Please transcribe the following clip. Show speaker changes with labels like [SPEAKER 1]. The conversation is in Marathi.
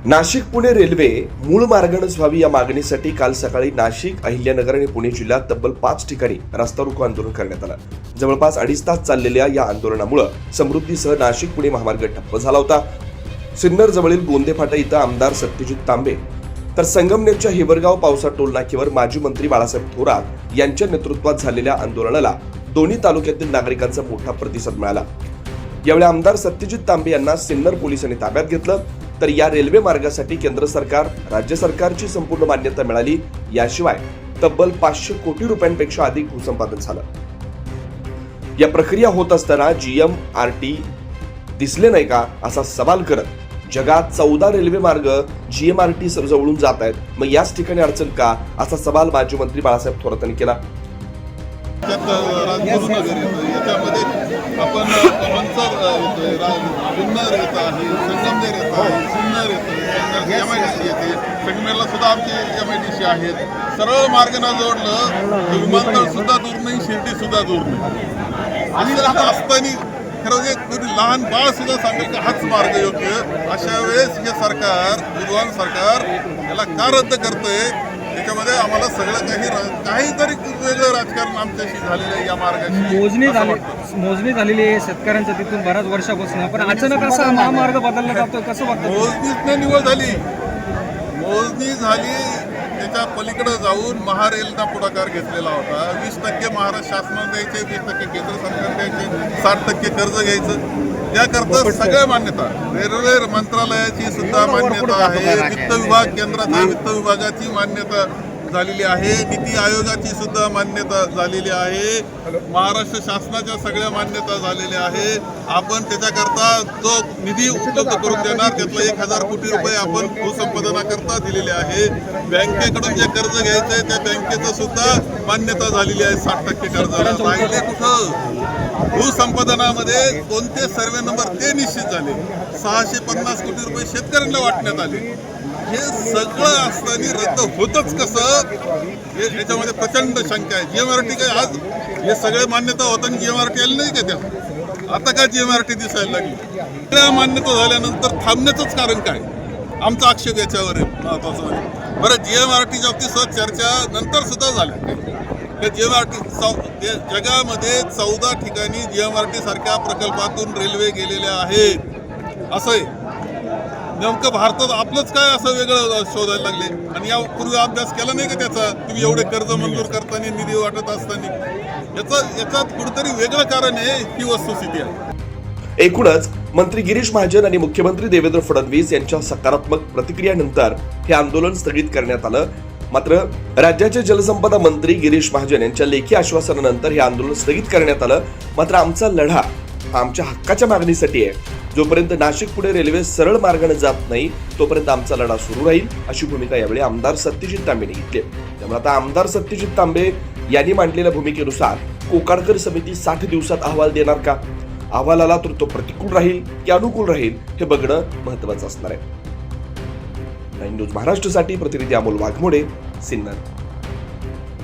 [SPEAKER 1] नाशिक पुणे रेल्वे मूळ मार्गानेच व्हावी या मागणीसाठी काल सकाळी नाशिक, अहिल्यानगर आणि पुणे जिल्ह्यात तब्बल 5 ठिकाणी रस्ता रोको आंदोलन करण्यात आलं. जवळपास 2.5 तास चाललेल्या या आंदोलनामुळे समृद्धीसह नाशिक पुणे महामार्ग ठप्प झाला होता. सिन्नर जवळील गोंदे फाटा इथं आमदार सत्यजित तांबे तर संगमनेरच्या हिवरगाव पावसा टोल नाक्यावर माजी मंत्री बाळासाहेब थोरात यांच्या नेतृत्वात झालेल्या आंदोलनाला दोन्ही तालुक्यातील नागरिकांचा मोठा प्रतिसाद मिळाला. यावेळी आमदार सत्यजित तांबे यांना सिन्नर पोलिसांनी ताब्यात घेतलं. तर या रेल्वे मार्गासाठी केंद्र सरकार, राज्य सरकारची संपूर्ण मान्यता मिळाली. याशिवाय तब्बल 500 कोटी रुपयांपेक्षा अधिक भूसंपादन झालं. या प्रक्रिया होत असताना GMRT दिसले नाही का असा सवाल करत जगात 14 रेल्वे मार्ग GMRT जवळून जात आहेत, मग याच ठिकाणी अडचण का असा सवाल माजी मंत्री बाळासाहेब थोरात यांनी केला.
[SPEAKER 2] याच्यामध्ये आपण मंचर येतोय, जुन्नर येत आहे, संगमनेर येत आहे, सिन्नर येतोय, MIDC येते, संगमेरला सुद्धा आमचे MIDC आहेत. सरळ मार्गाने जोडलं विमानतळ सुद्धा दूर नाही, शिर्डी सुद्धा दूर नाही. आणि असताना खरं म्हणजे लहान बाळ सुद्धा सांगेल की हाच मार्ग योग्य. अशा वेळेस हे सरकार, विद्वान सरकार याला का रद्द करतंय? त्याच्यामध्ये आम्हाला सगळं काहीतरी वेगळं राजकारण आमच्याशी झालेलं आहे. या मार्गाची
[SPEAKER 3] मोजणी झालेली आहे शेतकऱ्यांच्या तिथून बऱ्याच वर्षापासून, पण अचानक असा महामार्ग बदलला जातो, कसं वाटतं?
[SPEAKER 2] मोजणीच नाही निवड झाली. मोजणी झाली त्याच्या पलीकडे जाऊन महारेलना पुढाकार घेतलेला होता. 20% महाराष्ट्र शासनाने द्यायचे, 20% केंद्र सरकार द्यायचे, 60% कर्ज घ्यायचं. त्याकरता सगळ्या मान्यता, रेल्वे मंत्रालयाची सुद्धा मान्यता आहे, वित्त विभाग, केंद्राच्या वित्त विभागाची मान्यता झालेली आहे, नीती आयोगाची सुद्धा मान्यता झालेली आहे, महाराष्ट्र शासनाच्या सगळ्या मान्यता झालेल्या आहे. आपण त्याच्याकरता जो निधी उपलब्ध करून देणार त्यातला 1000 कोटी रुपये आपण भूसंपादनाकरता दिलेले आहे. बँकेकडून जे कर्ज घ्यायचंय त्या बँकेचं सुद्धा मान्यता झालेली आहे. 60% कर्जाला राहिले कुठं? भूसंपादनामध्ये कोणते सर्वे नंबर ते निश्चित झाले. 650 कोटी रुपये शेतकऱ्यांना वाटण्यात आले. हे सगळं असताना रद्द होतच कसं? याच्यामध्ये प्रचंड शंका आहे. GMRT काय आज हे सगळे मान्यता होताना GMRT आली नाही का? त्या आता का GMRT दिसायला लागली? सगळ्या मान्यता झाल्यानंतर थांबण्याचंच कारण काय? आमचा आक्षेप याच्यावर आहे महत्वाचं म्हणजे. बरं, GMRTच्या बाबतीत चर्चा नंतर सुद्धा झाल्या. GMRT जगामध्ये 14 ठिकाणी GMRT सारख्या प्रकल्पातून रेल्वे गेलेल्या आहेत. असं आहे. नेमकं भारतात आपलंच काय असं वेगळं शोधायला लागले? आणि यापूर्वी अभ्यास केला नाही का त्याचा? तुम्ही एवढे कर्ज मंजूर करताना, निधी वाटत असताना याच्यात कुठेतरी वेगळं कारण आहे. ही वस्तुस्थिती आहे.
[SPEAKER 1] एकूणच मंत्री गिरीश महाजन आणि मुख्यमंत्री देवेंद्र फडणवीस यांच्या सकारात्मक प्रतिक्रियेनंतर हे आंदोलन स्थगित करण्यात आलं. मात्र राज्याचे जलसंपदा मंत्री गिरीश महाजन यांच्या लेखी आश्वासनानंतर हे आंदोलन स्थगित करण्यात आलं. मात्र आमचा लढा हा आमच्या हक्काच्या मागणीसाठी आहे. जोपर्यंत नाशिक पुणे रेल्वे सरळ मार्गाने जात नाही तोपर्यंत आमचा लढा सुरू राहील, अशी भूमिका यावेळी आमदार सत्यजित तांबेने घेतली. त्यामुळे आता आमदार सत्यजित तांबे यांनी मांडलेल्या भूमिकेनुसार कोकाडकर समिती 60 दिवसात अहवाल देणार का? अहवाल आला तर तो प्रतिकूल राहील की अनुकूल राहील हे बघणं महत्वाचं असणार आहे. 9 न्यूज महाराष्ट्रासाठी प्रतिनिधी अमोल वाघमोडे, सिन्नर.